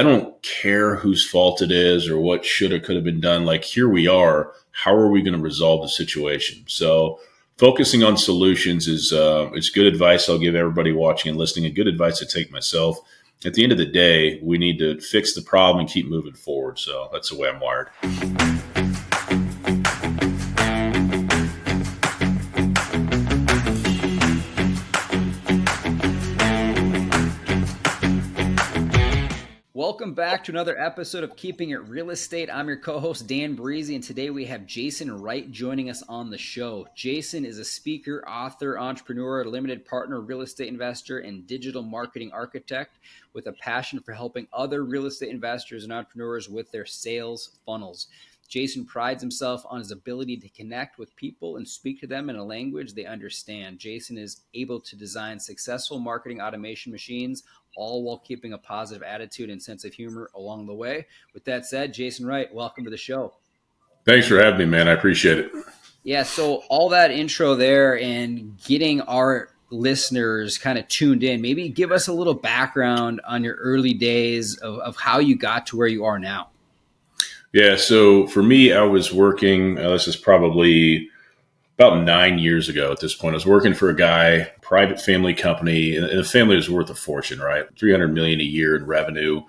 I don't care whose fault it is or what should or could have been done. Like, here we are. How are we going to resolve the situation? So focusing on solutions is good advice I'll give everybody watching and listening, and good advice to take myself. At the end of the day, we need to fix the problem and keep moving forward. So that's the way I'm wired. Welcome back to another episode of Keeping It Real Estate. I'm your co-host, Dan Brisse, and today we have Jason Wright joining us on the show. Jason is a speaker, author, entrepreneur, limited partner, real estate investor, and digital marketing architect with a passion for helping other real estate investors and entrepreneurs with their sales funnels. Jason prides himself on his ability to connect with people and speak to them in a language they understand. Jason is able to design successful marketing automation machines, all while keeping a positive attitude and sense of humor along the way. With that said, Jason Wright, welcome to the show. Thanks for having me, man. I appreciate it. Yeah, so all that intro there and getting our listeners kind of tuned in, maybe give us a little background on your early days of how you got to where you are now. Yeah, so for me, I was working, this is probably about 9 years ago at this point. I was working for a guy, private family company, and the family was worth a fortune, right? $300 million a year in revenue.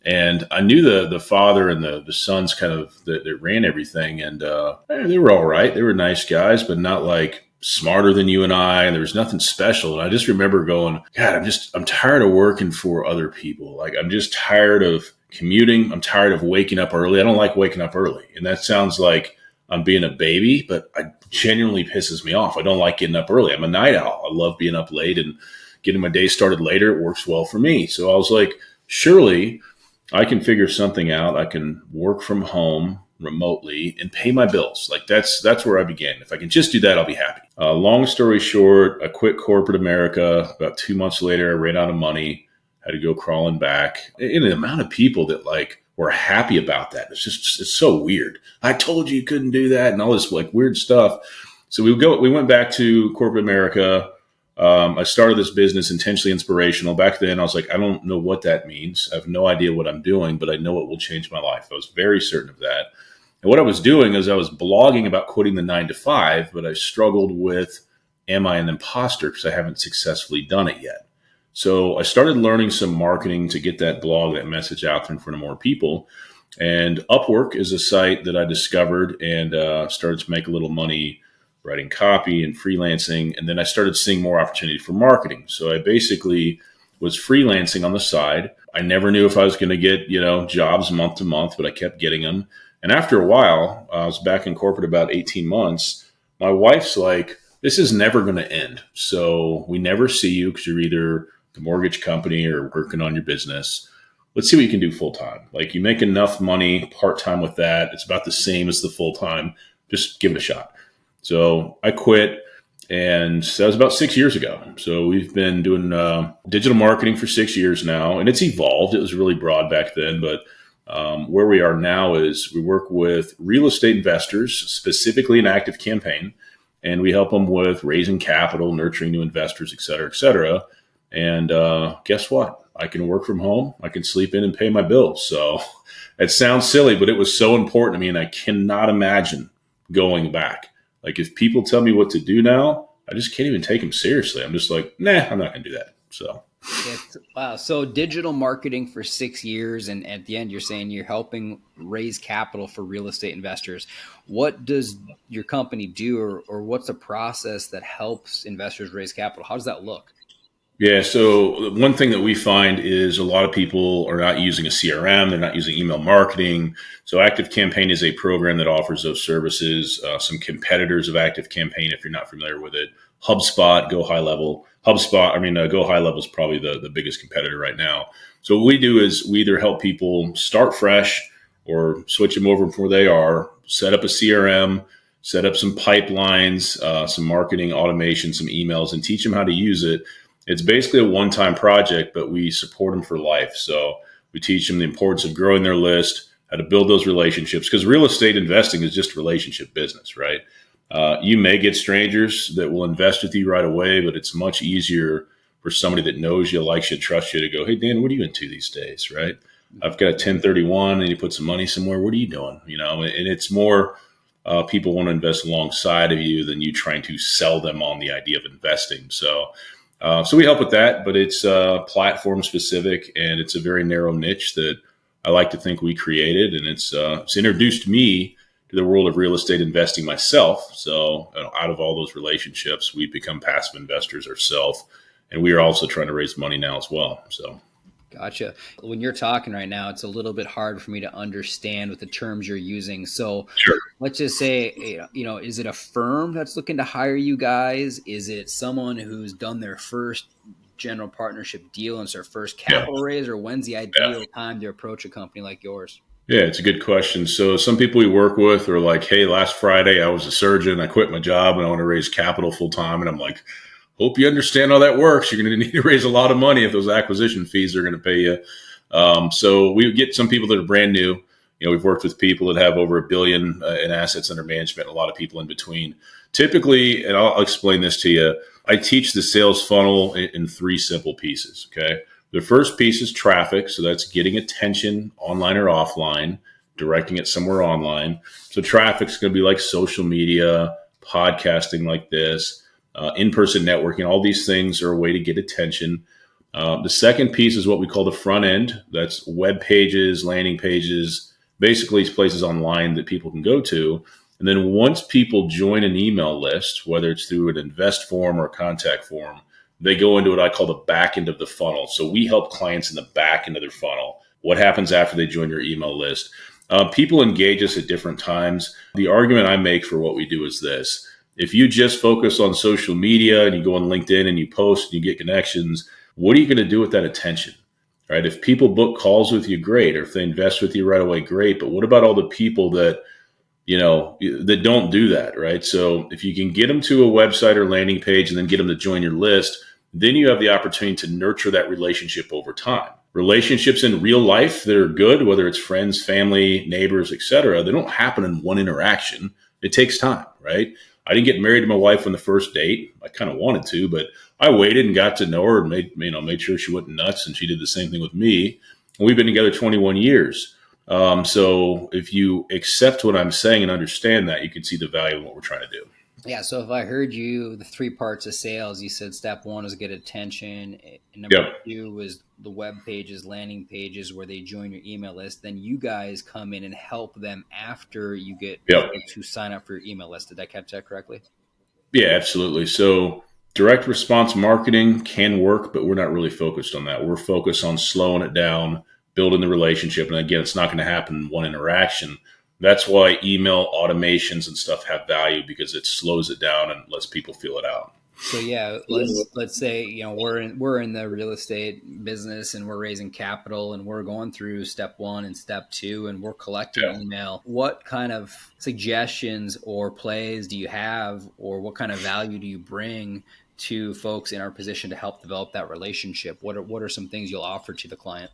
And I knew the father and the sons kind of that ran everything. And they were all right. They were nice guys, but not like smarter than you and I. And there was nothing special. And I just remember going, God, I'm tired of working for other people. Like, I'm just tired of commuting. I'm tired of waking up early. I don't like waking up early. And that sounds like I'm being a baby, but it genuinely pisses me off. I don't like getting up early. I'm a night owl. I love being up late and getting my day started later. It works well for me. So I was like, surely I can figure something out. I can work from home remotely and pay my bills. Like, that's where I began. If I can just do that, I'll be happy. Long story short, I quit corporate America. About 2 months later, I ran out of money, had to go crawling back. And the amount of people that were happy about that, it's so weird. I told you couldn't do that, and all this like weird stuff. So we went back to corporate America. I started this business, Intentionally Inspirational. Back then, I was like, I don't know what that means. I have no idea what I'm doing, but I know it will change my life. I was very certain of that. And what I was doing is I was blogging about quitting the 9 to 5, but I struggled with, am I an imposter? Because I haven't successfully done it yet. So I started learning some marketing to get that blog, that message out there in front of more people. And Upwork is a site that I discovered and started to make a little money writing copy and freelancing. And then I started seeing more opportunity for marketing. So I basically was freelancing on the side. I never knew if I was going to get, jobs month to month, but I kept getting them. And after a while, I was back in corporate about 18 months. My wife's like, this is never going to end. So we never see you because you're either the mortgage company or working on your business. Let's see what you can do full time. Like, you make enough money part time with that. It's about the same as the full time. Just give it a shot. So I quit, and that was about 6 years ago. So we've been doing digital marketing for 6 years now, and it's evolved. It was really broad back then, but where we are now is we work with real estate investors, specifically in ActiveCampaign, and we help them with raising capital, nurturing new investors, et cetera, et cetera. And guess what? I can work from home. I can sleep in and pay my bills. So it sounds silly, but it was so important to me, and I cannot imagine going back. Like, if people tell me what to do now, I just can't even take them seriously. I'm just like, nah, I'm not going to do that. So. Wow. So digital marketing for 6 years. And at the end, you're saying you're helping raise capital for real estate investors. What does your company do, or what's the process that helps investors raise capital? How does that look? Yeah. So one thing that we find is a lot of people are not using a CRM. They're not using email marketing. So ActiveCampaign is a program that offers those services. Some competitors of ActiveCampaign, if you're not familiar with it, HubSpot, Go High Level. Go High Level is probably the biggest competitor right now. So what we do is we either help people start fresh or switch them over from where they are, set up a CRM, set up some pipelines, some marketing automation, some emails, and teach them how to use it. It's basically a one-time project, but we support them for life. So we teach them the importance of growing their list, how to build those relationships, because real estate investing is just relationship business, right? You may get strangers that will invest with you right away, but it's much easier for somebody that knows you, likes you, trusts you to go, hey, Dan, what are you into these days, right? I've got a 1031 and you put some money somewhere. What are you doing? And it's more people want to invest alongside of you than you trying to sell them on the idea of investing. So we help with that, but it's platform specific and it's a very narrow niche that I like to think we created. And it's introduced me to the world of real estate investing myself. So out of all those relationships, we've become passive investors ourselves. And we are also trying to raise money now as well. So. Gotcha. When you're talking right now, it's a little bit hard for me to understand with the terms you're using. So Sure. let's just say, is it a firm that's looking to hire you guys? Is it someone who's done their first general partnership deal and it's their first capital raise, or when's the ideal time to approach a company like yours? Yeah, it's a good question. So some people we work with are like, hey, last Friday I was a surgeon. I quit my job and I want to raise capital full time. And I'm like, hope you understand how that works. You're going to need to raise a lot of money if those acquisition fees are going to pay you. So we get some people that are brand new. We've worked with people that have over $1 billion in assets under management, a lot of people in between. Typically, and I'll explain this to you, I teach the sales funnel in 3 simple pieces. Okay. The first piece is traffic. So that's getting attention online or offline, directing it somewhere online. So traffic's going to be like social media, podcasting like this, in-person networking. All these things are a way to get attention. The second piece is what we call the front end. That's web pages, landing pages, basically places online that people can go to. And then once people join an email list, whether it's through an invest form or a contact form, they go into what I call the back end of the funnel. So we help clients in the back end of their funnel. What happens after they join your email list? People engage us at different times. The argument I make for what we do is this. If you just focus on social media and you go on LinkedIn and you post and you get connections, what are you going to do with that attention? Right? If people book calls with you, great. Or if they invest with you right away, great. But what about all the people that that don't do that, right? So if you can get them to a website or landing page and then get them to join your list, then you have the opportunity to nurture that relationship over time. Relationships in real life that are good, whether it's friends, family, neighbors, etc., they don't happen in one interaction. It takes time, right? I didn't get married to my wife on the first date. I kind of wanted to, but I waited and got to know her and made sure she wasn't nuts, and she did the same thing with me. And we've been together 21 years. So if you accept what I'm saying and understand that, you can see the value of what we're trying to do. Yeah. So if I heard you, the 3 parts of sales, you said step 1 is get attention. And number 2 is the web pages, landing pages where they join your email list. Then you guys come in and help them after you get people to sign up for your email list. Did I catch that correctly? Yeah, absolutely. So direct response marketing can work, but we're not really focused on that. We're focused on slowing it down, building the relationship. And again, it's not going to happen in one interaction. That's why email automations and stuff have value, because it slows it down and lets people feel it out. So yeah, let's say we're in the real estate business and we're raising capital and we're going through step 1 and step 2 and we're collecting email. What kind of suggestions or plays do you have, or what kind of value do you bring to folks in our position to help develop that relationship? What are some things you'll offer to the client?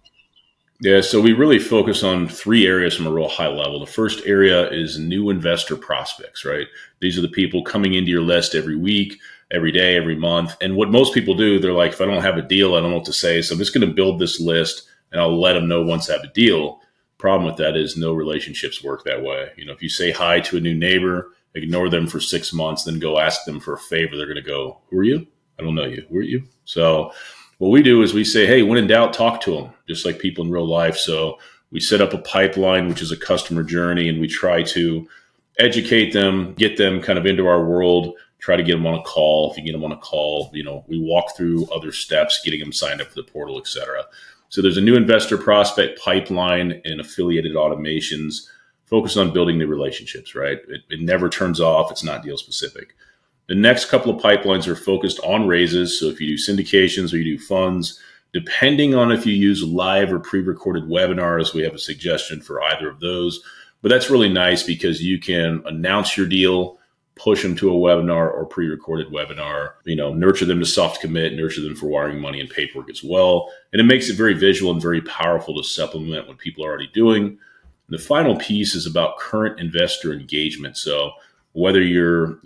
Yeah, so we really focus on 3 areas from a real high level. The first area is new investor prospects, right? These are the people coming into your list every week, every day, every month. And what most people do, they're like, if I don't have a deal, I don't know what to say. So I'm just going to build this list and I'll let them know once I have a deal. Problem with that is no relationships work that way. If you say hi to a new neighbor, ignore them for 6 months, then go ask them for a favor, they're going to go, who are you? I don't know you. Who are you? So what we do is we say, hey, when in doubt, talk to them, just like people in real life. So we set up a pipeline, which is a customer journey, and we try to educate them, get them kind of into our world, try to get them on a call. If you get them on a call, we walk through other steps, getting them signed up for the portal, et cetera. So there's a new investor prospect pipeline and affiliated automations focused on building new relationships, right? It never turns off. It's not deal specific. The next couple of pipelines are focused on raises. So if you do syndications or you do funds, depending on if you use live or pre-recorded webinars, we have a suggestion for either of those. But that's really nice because you can announce your deal, push them to a webinar or pre-recorded webinar, nurture them to soft commit, nurture them for wiring money and paperwork as well. And it makes it very visual and very powerful to supplement what people are already doing. And the final piece is about current investor engagement. So whether you're,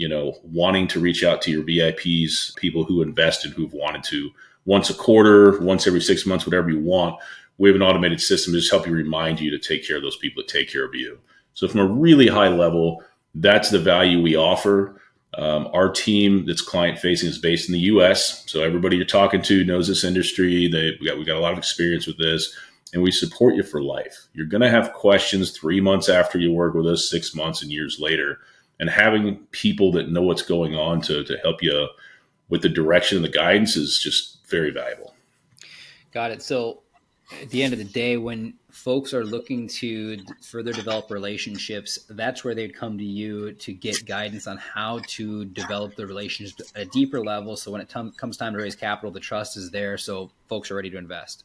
wanting to reach out to your VIPs, people who invest and who've wanted to once a quarter, once every 6 months, whatever you want, we have an automated system to just help you remind you to take care of those people that take care of you. So from a really high level, that's the value we offer. Our team that's client facing is based in the US. So everybody you're talking to knows this industry. We got a lot of experience with this, and we support you for life. You're going to have questions 3 months after you work with us, 6 months and years later. And having people that know what's going on to help you with the direction and the guidance is just very valuable. Got it. So at the end of the day, when folks are looking to further develop relationships, that's where they'd come to you to get guidance on how to develop the relationships at a deeper level. So when it comes time to raise capital, the trust is there. So folks are ready to invest.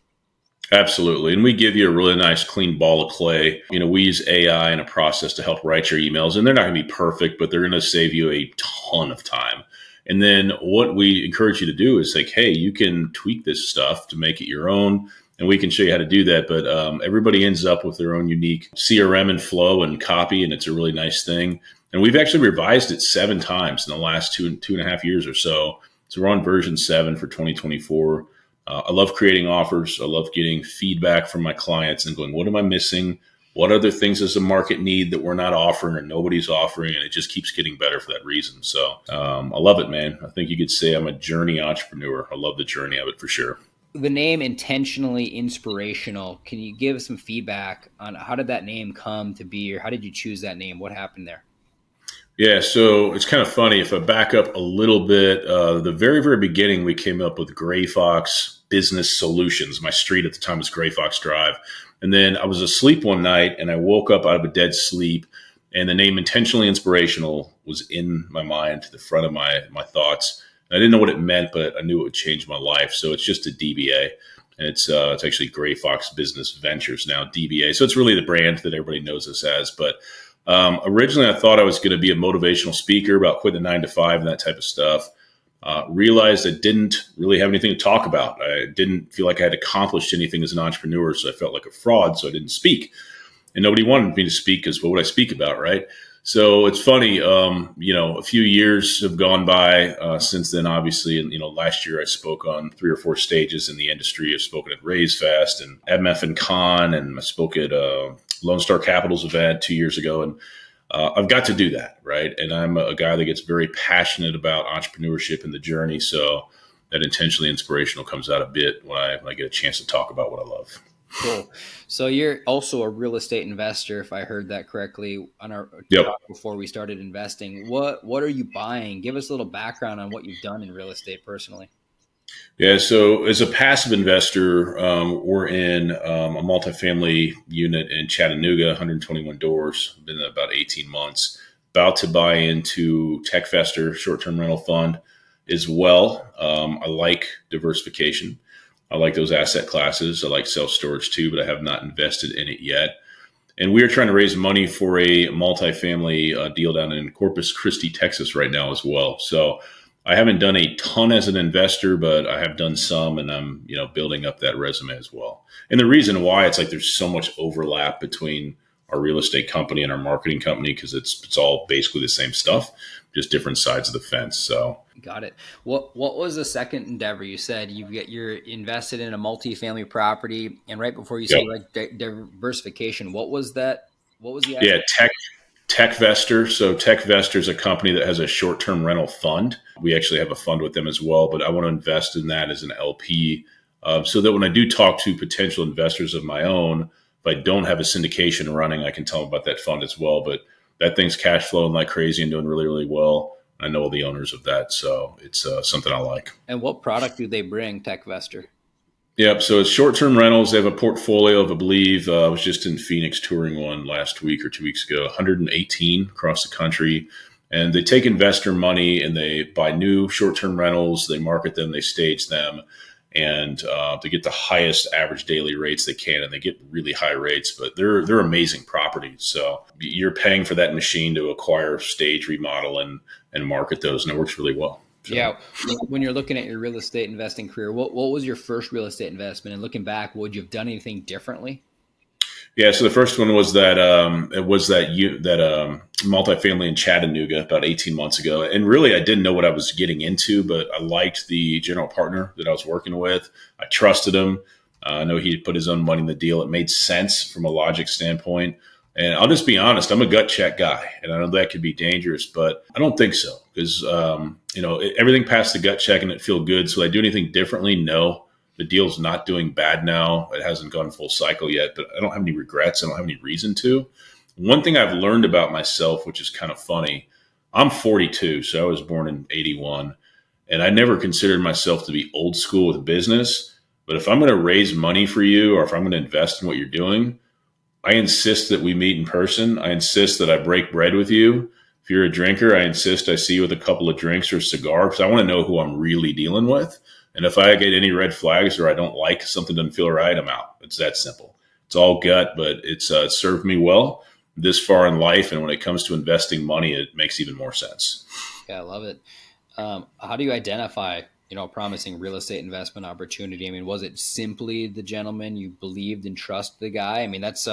Absolutely. And we give you a really nice clean ball of clay. We use AI and a process to help write your emails, and they're not going to be perfect, but they're going to save you a ton of time. And then what we encourage you to do is like, hey, you can tweak this stuff to make it your own, and we can show you how to do that. But everybody ends up with their own unique CRM and flow and copy, and it's a really nice thing. And we've actually revised it 7 times in the last two and a half years or so. So we're on version 7 for 2024. I love creating offers. I love getting feedback from my clients and going, what am I missing? What other things does the market need that we're not offering or nobody's offering? And it just keeps getting better for that reason. So I love it, man. I think you could say I'm a journey entrepreneur. I love the journey of it for sure. The name Intentionally Inspirational, can you give some feedback on how did that name come to be, or how did you choose that name? What happened there? Yeah, so it's kind of funny. If I back up a little bit, the very, very beginning, we came up with Gray Fox Business Solutions. My street at the time was Gray Fox Drive. And then I was asleep one night and I woke up out of a dead sleep, and the name Intentionally Inspirational was in my mind, to the front of my thoughts. And I didn't know what it meant, but I knew it would change my life. So it's just a DBA. And it's actually Gray Fox Business Ventures now, DBA. So it's really the brand that everybody knows us as. But originally, I thought I was going to be a motivational speaker about quitting the 9-to-5 and that type of stuff. Realized I didn't really have anything to talk about. I didn't feel like I had accomplished anything as an entrepreneur, so I felt like a fraud, so I didn't speak. And nobody wanted me to speak because what would I speak about, right? So it's funny, a few years have gone by since then, obviously. And, last year I spoke on 3 or 4 stages in the industry. I've spoken at Raise Fest and MF and Con, and I spoke at Lone Star Capital's event 2 years ago. And I've got to do that, right? And I'm a guy that gets very passionate about entrepreneurship and the journey. So that Intentionally Inspirational comes out a bit when I get a chance to talk about what I love. Cool. So you're also a real estate investor, if I heard that correctly, on our talk before we started investing. What are you buying? Give us a little background on what you've done in real estate personally. Yeah, so as a passive investor, we're in a multifamily unit in Chattanooga, 121 doors, been about 18 months, about to buy into TechVestor, short-term rental fund as well. I like diversification. I like those asset classes. I like self-storage too, but I have not invested in it yet. And we are trying to raise money for a multifamily deal down in Corpus Christi, Texas right now as well. So I haven't done a ton as an investor, but I have done some, and I'm, building up that resume as well. And the reason why it's like there's so much overlap between our real estate company and our marketing company, because it's all basically the same stuff, just different sides of the fence. So got it. What was the second endeavor? You said you're invested in a multifamily property, and right before you said diversification, what was that? What was the idea? TechVestor. So TechVestor is a company that has a short-term rental fund. We actually have a fund with them as well, but I want to invest in that as an LP so that when I do talk to potential investors of my own, if I don't have a syndication running, I can tell them about that fund as well. But that thing's cash flowing like crazy and doing really, really well. I know all the owners of that, so it's something I like. And what product do they bring, TechVestor? Yep. So it's short-term rentals. They have a portfolio of, I believe, I was just in Phoenix touring one last week or 2 weeks ago, 118 across the country. And they take investor money and they buy new short-term rentals. They market them, they stage them, and they get the highest average daily rates they can. And they get really high rates, but they're amazing properties. So you're paying for that machine to acquire, stage, remodel, and market those. And it works really well. So. Yeah. When you're looking at your real estate investing career, what was your first real estate investment? And looking back, would you have done anything differently? Yeah. So the first one was that multifamily in Chattanooga about 18 months ago. And really, I didn't know what I was getting into, but I liked the general partner that I was working with. I trusted him. I know he put his own money in the deal. It made sense from a logic standpoint. And I'll just be honest, I'm a gut check guy, and I know that could be dangerous, but I don't think so because, everything passed the gut check and it feel good. So would I do anything differently? No. The deal's not doing bad now. It hasn't gone full cycle yet, but I don't have any regrets. I don't have any reason to. One thing I've learned about myself, which is kind of funny, I'm 42, so I was born in 81, and I never considered myself to be old school with business. But if I'm going to raise money for you or if I'm going to invest in what you're doing, I insist that we meet in person. I insist that I break bread with you. If you're a drinker, I insist I see you with a couple of drinks or a cigar because I want to know who I'm really dealing with. And if I get any red flags or I don't like something doesn't feel right, I'm out. It's that simple. It's all gut, but it's served me well this far in life. And when it comes to investing money, it makes even more sense. Yeah, I love it. How do you identify, a promising real estate investment opportunity? I mean, was it simply the gentleman you believed and trust the guy? I mean, that's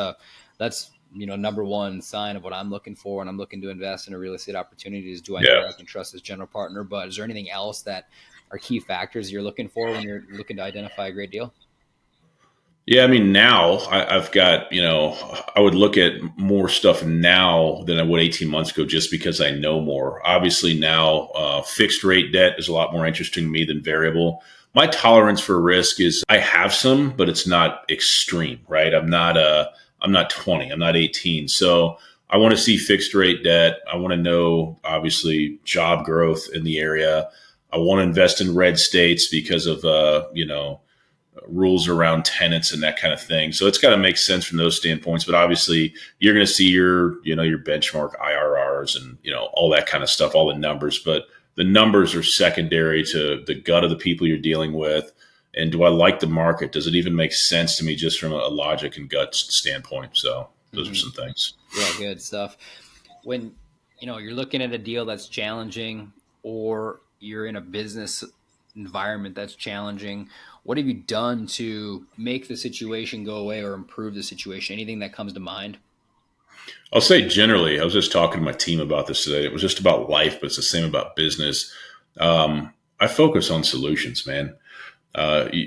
number one sign of what I'm looking for when I'm looking to invest in a real estate opportunity is, do I know I can trust this general partner? But is there anything else that are key factors you're looking for when you're looking to identify a great deal? Yeah, I mean, now I've got, I would look at more stuff now than I would 18 months ago just because I know more. Obviously, now fixed rate debt is a lot more interesting to me than variable. My tolerance for risk is I have some, but it's not extreme, right? I'm not 20, I'm not 18. So I want to see fixed rate debt. I want to know, obviously, job growth in the area. I want to invest in red states because of, rules around tenants and that kind of thing. So it's got to make sense from those standpoints. But obviously, you're going to see your benchmark IRRs and all that kind of stuff, all the numbers. But the numbers are secondary to the gut of the people you're dealing with. And do I like the market? Does it even make sense to me just from a logic and gut standpoint? So those are some things. Yeah, good stuff. When you're looking at a deal that's challenging, or you're in a business environment that's challenging, what have you done to make the situation go away or improve the situation? Anything that comes to mind? I'll say generally, I was just talking to my team about this today. It was just about life, but it's the same about business. I focus on solutions, man.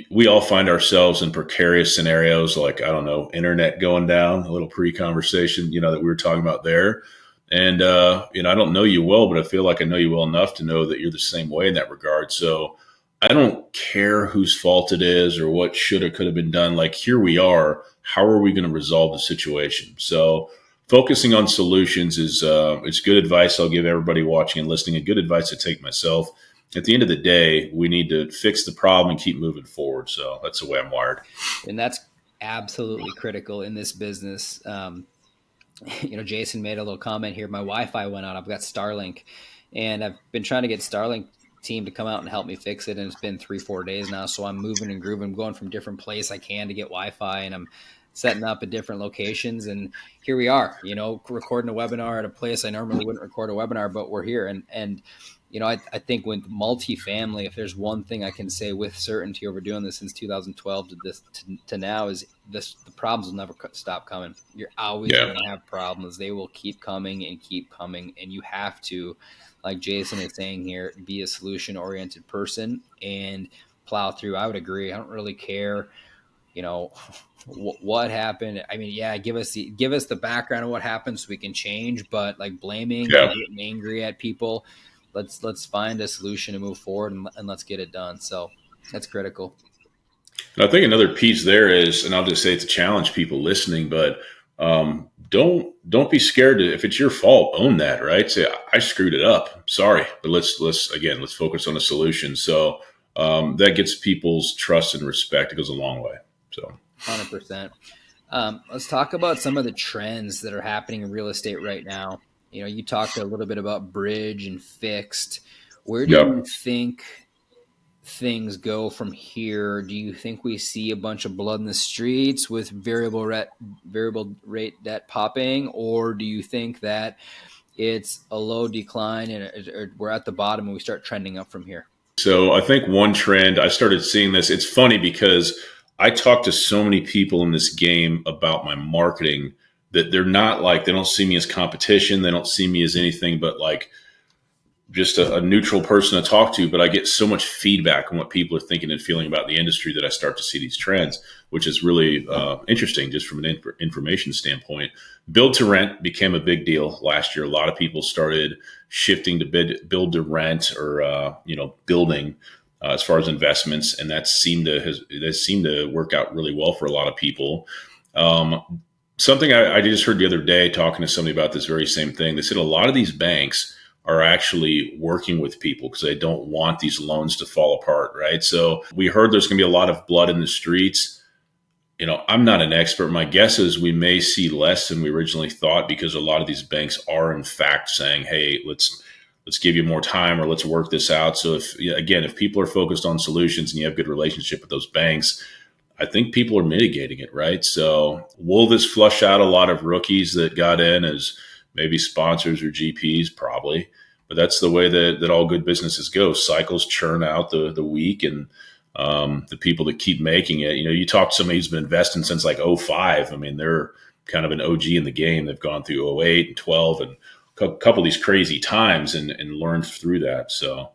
We all find ourselves in precarious scenarios like, I don't know, internet going down, a little pre-conversation, that we were talking about there. And, I don't know you well, but I feel like I know you well enough to know that you're the same way in that regard. So I don't care whose fault it is or what should or could have been done. Like, here we are. How are we going to resolve the situation? So focusing on solutions is it's good advice I'll give everybody watching and listening, and good advice to take myself. At the end of the day, we need to fix the problem and keep moving forward. So that's the way I'm wired. And that's absolutely critical in this business. Jason made a little comment here. My Wi-Fi went out. I've got Starlink, and I've been trying to get Starlink team to come out and help me fix it. And it's been 3-4 days now. So I'm moving and grooving, going from different place I can to get Wi-Fi, and I'm setting up at different locations. And here we are, recording a webinar at a place I normally wouldn't record a webinar, but we're here. And I think with multifamily, if there's one thing I can say with certainty over doing this since 2012 to now, is the problems will never stop coming. You're always going to have problems. They will keep coming and keep coming. And you have to, like Jason is saying here, be a solution-oriented person and plow through. I would agree. I don't really care, what happened. I mean, give us the background of what happened so we can change. But like blaming and getting angry at people, let's find a solution to move forward and let's get it done. So that's critical. I think another piece there is, and I'll just say it to challenge people listening, but don't be scared to, if it's your fault, own that, right? Say, I screwed it up. Sorry, but let's focus on a solution. So that gets people's trust and respect. It goes a long way. So 100%. Let's talk about some of the trends that are happening in real estate right now. You talked a little bit about bridge and fixed. Where do you think things go from here? Do you think we see a bunch of blood in the streets with variable rate debt popping, or do you think that it's a low decline and we're at the bottom and we start trending up from here? So I think one trend, I started seeing this. It's funny because I talk to so many people in this game about my marketing that they don't see me as competition. They don't see me as anything but like just a neutral person to talk to, but I get so much feedback on what people are thinking and feeling about the industry that I start to see these trends, which is really interesting just from an information standpoint. Build to rent became a big deal last year. A lot of people started shifting to build to rent or building as far as investments, and that seemed to work out really well for a lot of people. Something I just heard the other day talking to somebody about this very same thing. They said a lot of these banks are actually working with people because they don't want these loans to fall apart, right? So we heard there's going to be a lot of blood in the streets. I'm not an expert. My guess is we may see less than we originally thought because a lot of these banks are in fact saying, hey, let's give you more time or let's work this out. So if people are focused on solutions and you have a good relationship with those banks, I think people are mitigating it, right? So will this flush out a lot of rookies that got in as maybe sponsors or GPs? Probably. But that's the way that all good businesses go. Cycles churn out the weak, and the people that keep making it. You talk to somebody who's been investing since like '05. I mean, they're kind of an OG in the game. They've gone through '08 and 12 and a couple of these crazy times and learned through that. So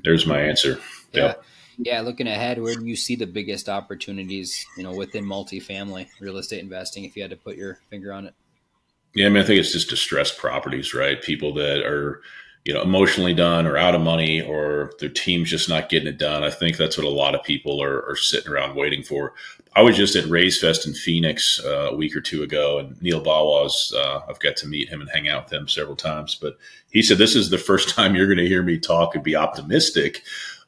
there's my answer. Yeah. Yep. Yeah, looking ahead, where do you see the biggest opportunities, within multifamily real estate investing, if you had to put your finger on it? Yeah, I mean, I think it's just distressed properties, right? People that are, emotionally done or out of money or their team's just not getting it done. I think that's what a lot of people are sitting around waiting for. I was just at Raise Fest in Phoenix a week or two ago, and Neil Bawa's, I've got to meet him and hang out with him several times, but he said, this is the first time you're going to hear me talk and be optimistic.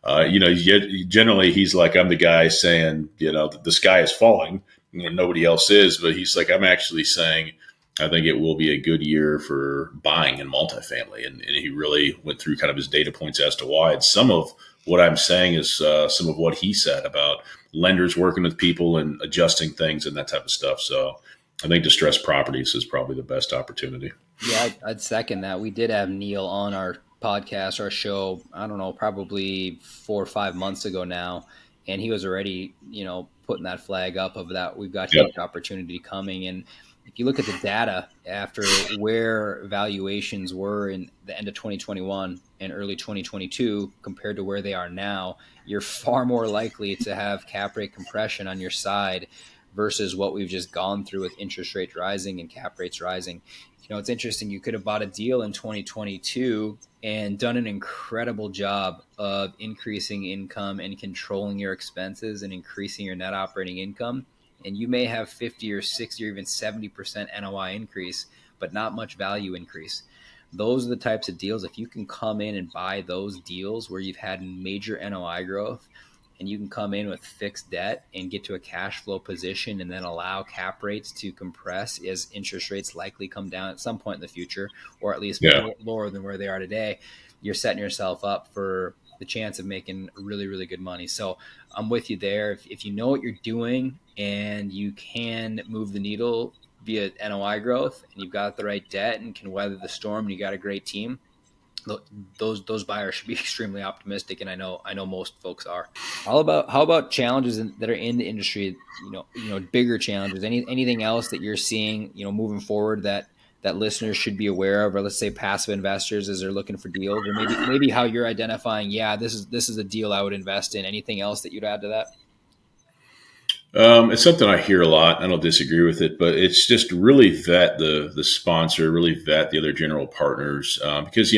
Generally he's like, I'm the guy saying, the sky is falling when nobody else is, but he's like, I'm actually saying, I think it will be a good year for buying in multifamily. And he really went through kind of his data points as to why. And some of what I'm saying is some of what he said about lenders working with people and adjusting things and that type of stuff. So I think distressed properties is probably the best opportunity. Yeah, I'd second that. We did have Neil on our podcast, our show, I don't know, probably 4 or 5 months ago now. And he was already, putting that flag up of that. We've got huge opportunity coming. And if you look at the data after where valuations were in the end of 2021 and early 2022 compared to where they are now, you're far more likely to have cap rate compression on your side versus what we've just gone through with interest rates rising and cap rates rising. It's interesting. You could have bought a deal in 2022 and done an incredible job of increasing income and controlling your expenses and increasing your net operating income. And you may have 50 or 60 or even 70% NOI increase, but not much value increase. Those are the types of deals. If you can come in and buy those deals where you've had major NOI growth, and you can come in with fixed debt and get to a cash flow position and then allow cap rates to compress as interest rates likely come down at some point in the future, or at least lower than where they are today, you're setting yourself up for the chance of making really, really good money. So I'm with you there. If you know what you're doing and you can move the needle via NOI growth and you've got the right debt and can weather the storm and you got a great team, those buyers should be extremely optimistic, and I know most folks are. How about challenges that are in the industry? Bigger challenges. Anything else that you're seeing, moving forward that listeners should be aware of, or let's say passive investors as they're looking for deals, or maybe how you're identifying, this is a deal I would invest in. Anything else that you'd add to that? It's something I hear a lot. I don't disagree with it, but it's just really vet the sponsor, really vet the other general partners, because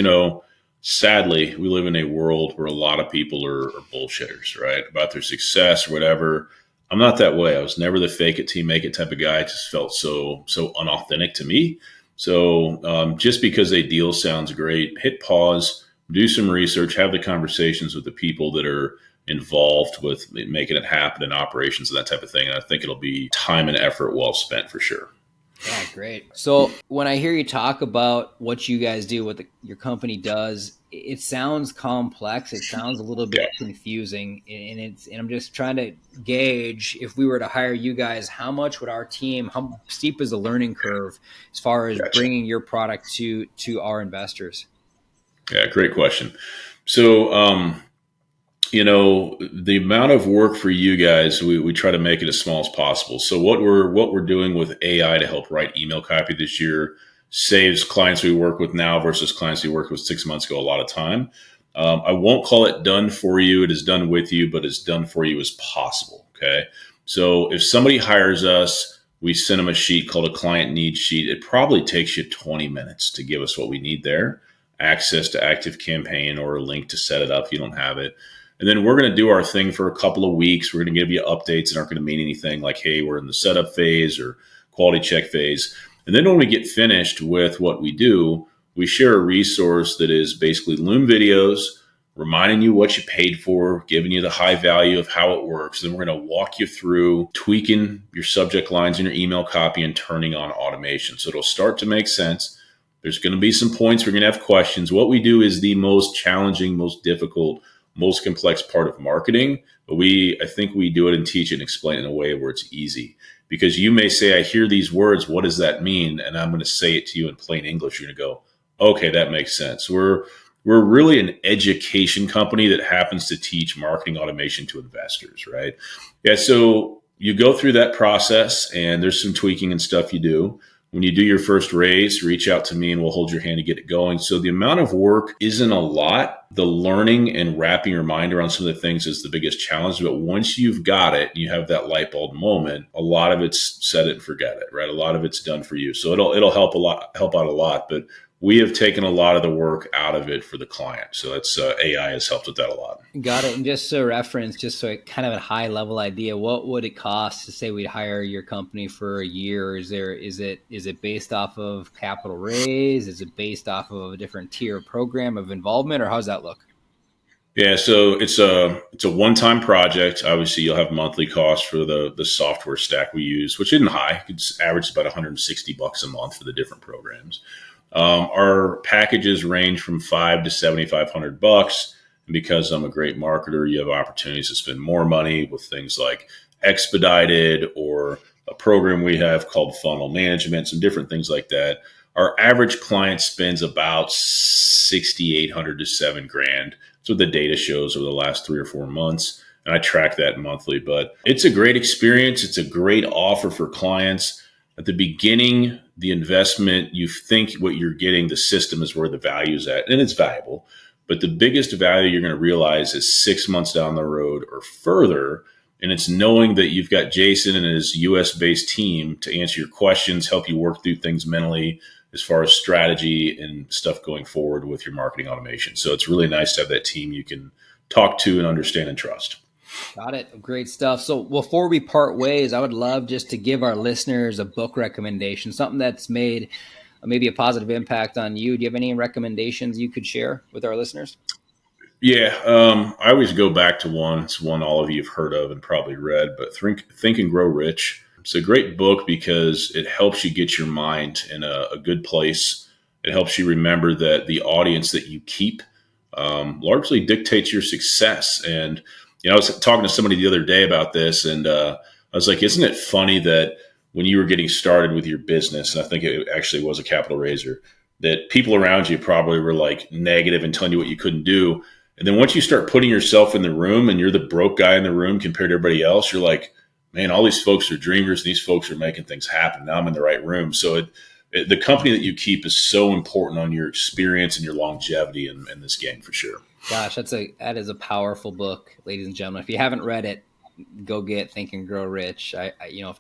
sadly we live in a world where a lot of people are bullshitters, right, about their success or whatever. I'm not that way. I was never the fake it till you make it type of guy. It just felt so unauthentic to me. So just because a deal sounds great, hit pause, do some research, have the conversations with the people that are involved with making it happen in operations and that type of thing. And I think it'll be time and effort well spent for sure. Yeah, great. So when I hear you talk about what you guys do, what your company does, it sounds complex. It sounds a little bit confusing, and I'm just trying to gauge, if we were to hire you guys, how much would our team, how steep is the learning curve as far as bringing your product to our investors? Yeah, great question. So, the amount of work for you guys, we try to make it as small as possible. So what we're doing with AI to help write email copy this year saves clients we work with now versus clients we worked with 6 months ago a lot of time. I won't call it done for you. It is done with you, but as done for you as possible. Okay. So if somebody hires us, we send them a sheet called a client needs sheet. It probably takes you 20 minutes to give us what we need there, access to ActiveCampaign or a link to set it up if you don't have it. And then we're going to do our thing for a couple of weeks. We're going to give you updates that aren't going to mean anything like, hey, we're in the setup phase or quality check phase. And then when we get finished with what we do, we share a resource that is basically Loom videos, reminding you what you paid for, giving you the high value of how it works. Then we're going to walk you through tweaking your subject lines in your email copy and turning on automation. So it'll start to make sense. There's going to be some points we're going to have questions. What we do is the most challenging, most difficult, most complex part of marketing. But I think we do it and teach it and explain it in a way where it's easy. Because you may say, I hear these words, what does that mean? And I'm going to say it to you in plain English. You're going to go, okay, that makes sense. We're really an education company that happens to teach marketing automation to investors, right? Yeah, so you go through that process and there's some tweaking and stuff you do. When you do your first raise, reach out to me and we'll hold your hand to get it going. So the amount of work isn't a lot. The learning and wrapping your mind around some of the things is the biggest challenge. But once you've got it, you have that light bulb moment, a lot of it's set it and forget it, right? A lot of it's done for you. So it'll help out a lot. But we have taken a lot of the work out of it for the client. So that's AI has helped with that a lot. Got it. And just so reference, just so it kind of a high level idea, what would it cost to say we'd hire your company for a year? Is it based off of capital raise? Is it based off of a different tier program of involvement, or how does that look? Yeah, so it's a one-time project. Obviously, you'll have monthly costs for the software stack we use, which isn't high. It's average about $160 a month for the different programs. Our packages range from $500 to $7,500. And because I'm a great marketer, you have opportunities to spend more money with things like Expedited or a program we have called Funnel Management, some different things like that. Our average client spends about $6,800 to $7,000. That's what the data shows over the last 3 or 4 months. And I track that monthly, but it's a great experience. It's a great offer for clients. At the beginning, the investment, you think what you're getting, the system is where the value is at, and it's valuable. But the biggest value you're going to realize is 6 months down the road or further. And it's knowing that you've got Jason and his US-based team to answer your questions, help you work through things mentally as far as strategy and stuff going forward with your marketing automation. So it's really nice to have that team you can talk to and understand and trust. Got it. Great stuff. So before we part ways, I would love just to give our listeners a book recommendation, something that's made maybe a positive impact on you. Do you have any recommendations you could share with our listeners? Yeah, I always go back to one. It's one all of you have heard of and probably read, but Think and Grow Rich. It's a great book because it helps you get your mind in a good place. It helps you remember that the audience that you keep largely dictates your success. And I was talking to somebody the other day about this, and I was like, isn't it funny that when you were getting started with your business, and I think it actually was a capital raiser, that people around you probably were like negative and telling you what you couldn't do. And then once you start putting yourself in the room and you're the broke guy in the room compared to everybody else, you're like, man, all these folks are dreamers. These folks are making things happen. Now I'm in the right room. So the company that you keep is so important on your experience and your longevity in this game for sure. Gosh, that is a powerful book, ladies and gentlemen. If you haven't read it, go get Think and Grow Rich. I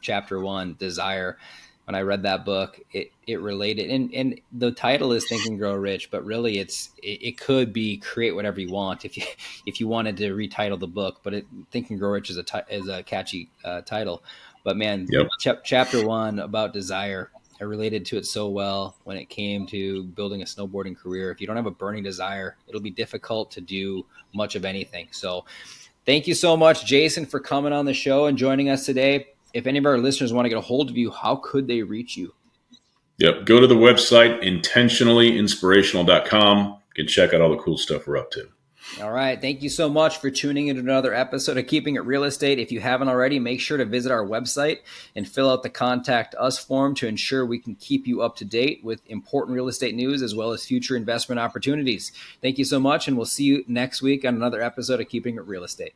chapter 1, Desire. When I read that book, it related, and the title is Think and Grow Rich, but really it could be Create Whatever You Want if you wanted to retitle the book. But Think and Grow Rich is a catchy title. But man, yep. Chapter 1 about desire, I related to it so well when it came to building a snowboarding career. If you don't have a burning desire, it'll be difficult to do much of anything. So thank you so much, Jason, for coming on the show and joining us today. If any of our listeners want to get a hold of you, how could they reach you? Yep. Go to the website, intentionallyinspirational.com. You can check out all the cool stuff we're up to. All right. Thank you so much for tuning in to another episode of Keeping It Real Estate. If you haven't already, make sure to visit our website and fill out the Contact Us form to ensure we can keep you up to date with important real estate news as well as future investment opportunities. Thank you so much, and we'll see you next week on another episode of Keeping It Real Estate.